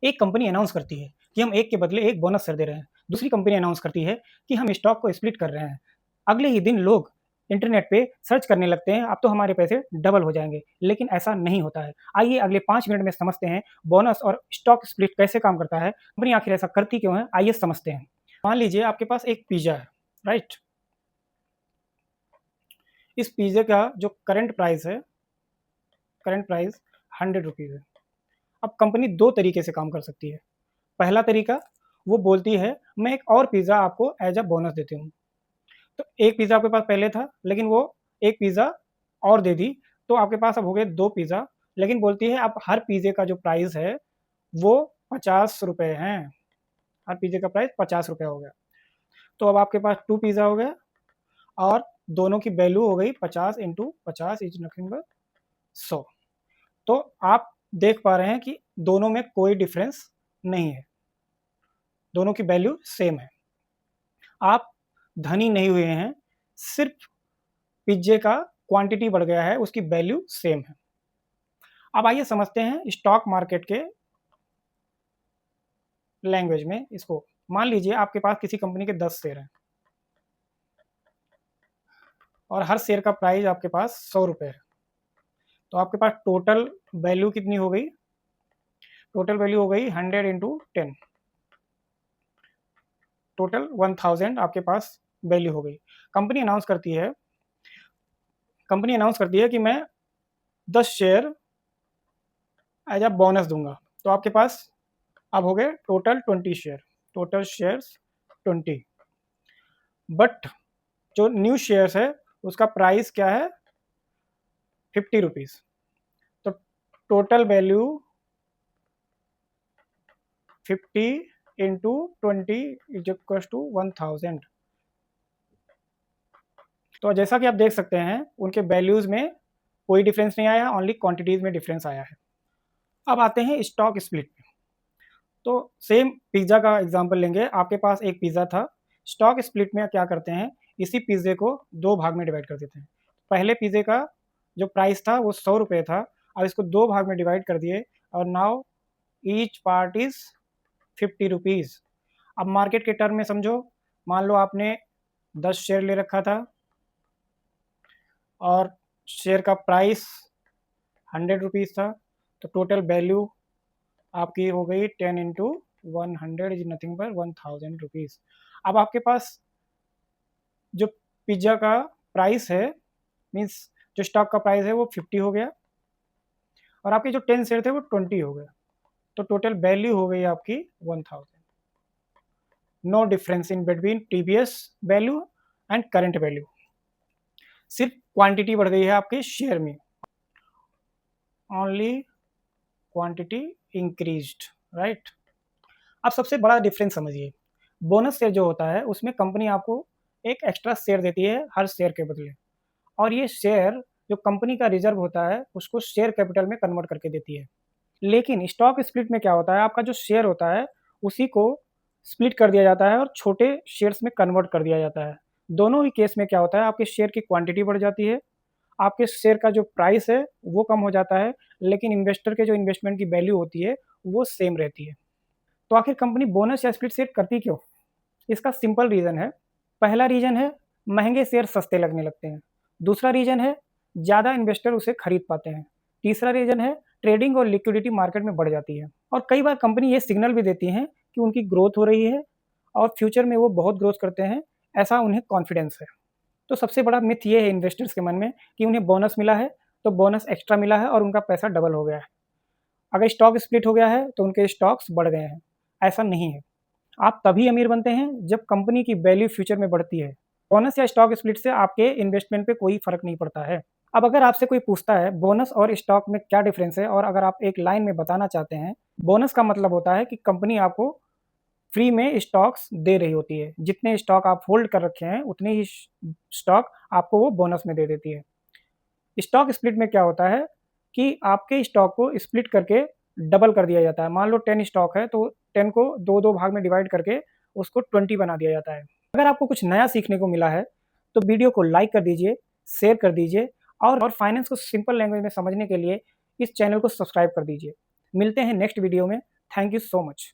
एक company announce करती है कि हम एक के बदले एक बोनस शेयर दे रहे हैं। दूसरी कंपनी अनाउंस करती है कि हम स्टॉक को स्प्लिट कर रहे हैं। अगले ही दिन लोग इंटरनेट पे सर्च करने लगते हैं, अब तो हमारे पैसे डबल हो जाएँगे, लेकिन ऐसा नहीं होता है। आइए अगले 5 मिनट में समझते हैं बोनस और स्टॉक स्प्लिट कैसे काम करता है, कंपनी आखिर ऐसा करती क्यों है, आइए समझते हैं। मान लीजिए आपके पास एक पिज़्ज़ा है, राइट? इस पिज़्ज़ा का जो करंट प्राइस है, करंट प्राइस ₹100 है। अब कंपनी 2 तरीके से काम कर सकती है। पहला तरीका, वो बोलती है मैं एक और पिज़्ज़ा आपको एज़ अ बोनस देती हूँ। तो एक पिज़्ज़ा आपके पास पहले था, लेकिन वो एक पिज़्ज़ा और दे दी, तो आपके पास अब हो गए 2 पिज़्ज़ा, लेकिन बोलती है अब हर पिज़्ज़े का जो प्राइस है, वो ₹50 हैं। हर पिज़्ज़े का प्राइस ₹50 हो गया। तो अब आपके पास 2 पिज़्ज़ा हो गया और दोनों की वैल्यू हो गई 50 इंटू 50 इज़ नथिंग बट 100। तो आप देख पा रहे हैं कि दोनों में कोई डिफ़रेंस नहीं है, दोनों की वैल्यू सेम है। आप धनी नहीं हुए हैं, सिर्फ़ पिज़्ज़े का क्वांटिटी बढ़ गया है, उसकी वैल्यू सेम है। अब आइए समझते हैं स्टॉक मार्केट के लैंग्वेज में इसको। मान लीजिए आपके पास किसी कंपनी के 10 शेयर हैं और हर शेयर का प्राइस आपके पास ₹100 है। तो आपके पास टोटल वैल्यू कितनी हो गई? टोटल वैल्यू हो गई 100 इंटू 10, टोटल 1000 आपके पास वैल्यू हो गई। कंपनी अनाउंस करती है कि मैं 10 शेयर एज अ बोनस दूंगा। तो आपके पास अब हो गए total 20 share, total shares 20। But जो न्यू शेयर्स है उसका प्राइस क्या है? ₹50। तो total value 50 into 20 is equal to 1000। तो जैसा कि आप देख सकते हैं उनके वैल्यूज़ में कोई डिफरेंस नहीं आया, ओनली क्वांटिटीज़ में डिफरेंस आया है। अब आते हैं स्टॉक स्प्लिट में। तो सेम पिज़्ज़ा का एग्जांपल लेंगे। आपके पास एक पिज़्ज़ा था, स्टॉक स्प्लिट में क्या करते हैं, इसी पिज़्ज़े को 2 भाग में डिवाइड कर देते हैं। पहले पिज़्ज़े का जो प्राइस था वो ₹100 था, अब इसको 2 भाग में डिवाइड कर दिए और नाउ ईच पार्ट इज़ ₹50। अब मार्केट के टर्म में समझो, मान लो आपने 10 शेयर ले रखा था और शेयर का प्राइस ₹100 था, तो टोटल वैल्यू आपकी हो गई 10 इंटू 100 इज नथिंग बट ₹1000। अब आपके पास जो पिज़्ज़ा का प्राइस है, मीन्स जो स्टॉक का प्राइस है वो 50 हो गया और आपके जो 10 शेयर थे वो 20 हो गए, तो टोटल वैल्यू हो गई आपकी 1000। No difference in between previous value and current value, सिर्फ क्वांटिटी बढ़ गई है आपके शेयर में, ओनली क्वांटिटी इंक्रीज्ड, राइट? अब सबसे बड़ा डिफरेंस समझिए, बोनस शेयर जो होता है उसमें कंपनी आपको एक एक्स्ट्रा शेयर देती है हर शेयर के बदले, और ये शेयर जो कंपनी का रिजर्व होता है उसको शेयर कैपिटल में कन्वर्ट करके देती है। लेकिन स्टॉक स्प्लिट में क्या होता है, आपका जो शेयर होता है उसी को स्प्लिट कर दिया जाता है और छोटे शेयर्स में कन्वर्ट कर दिया जाता है। दोनों ही केस में क्या होता है, आपके शेयर की क्वांटिटी बढ़ जाती है, आपके शेयर का जो प्राइस है वो कम हो जाता है, लेकिन इन्वेस्टर के जो इन्वेस्टमेंट की वैल्यू होती है वो सेम रहती है। तो आखिर कंपनी बोनस या स्प्लिट शेयर करती क्यों? इसका सिंपल रीज़न है। पहला रीज़न है महँगे शेयर सस्ते लगने लगते हैं। दूसरा रीज़न है ज़्यादा इन्वेस्टर उसे खरीद पाते हैं। तीसरा रीज़न है ट्रेडिंग और लिक्विडिटी मार्केट में बढ़ जाती है। और कई बार कंपनी ये सिग्नल भी देती हैं कि उनकी ग्रोथ हो रही है और फ्यूचर में वो बहुत ग्रोथ करते हैं, ऐसा उन्हें कॉन्फिडेंस है। तो सबसे बड़ा मिथ ये है इन्वेस्टर्स के मन में कि उन्हें बोनस मिला है, तो बोनस एक्स्ट्रा मिला है और उनका पैसा डबल हो गया है। अगर स्टॉक स्प्लिट हो गया है तो उनके स्टॉक्स बढ़ गए हैं, ऐसा नहीं है। आप तभी अमीर बनते हैं जब कंपनी की वैल्यू फ्यूचर में बढ़ती है। बोनस या स्टॉक स्प्लिट से आपके इन्वेस्टमेंट पे कोई फ़र्क नहीं पड़ता है। अब अगर आपसे कोई पूछता है बोनस और स्टॉक में क्या डिफरेंस है और अगर आप एक लाइन में बताना चाहते हैं, बोनस का मतलब होता है कि कंपनी आपको फ्री में स्टॉक्स दे रही होती है। जितने स्टॉक आप होल्ड कर रखे हैं उतने ही स्टॉक आपको वो बोनस में दे देती है। स्टॉक स्प्लिट में क्या होता है कि आपके स्टॉक को स्प्लिट करके डबल कर दिया जाता है। मान लो 10 स्टॉक है तो 10 को 2-2 भाग में डिवाइड करके उसको 20 बना दिया जाता है। अगर आपको कुछ नया सीखने को मिला है तो वीडियो को लाइक कर दीजिए, शेयर कर दीजिए और फाइनेंस को सिंपल लैंग्वेज में समझने के लिए इस चैनल को सब्सक्राइब कर दीजिए। मिलते हैं नेक्स्ट वीडियो में। Thank you so much.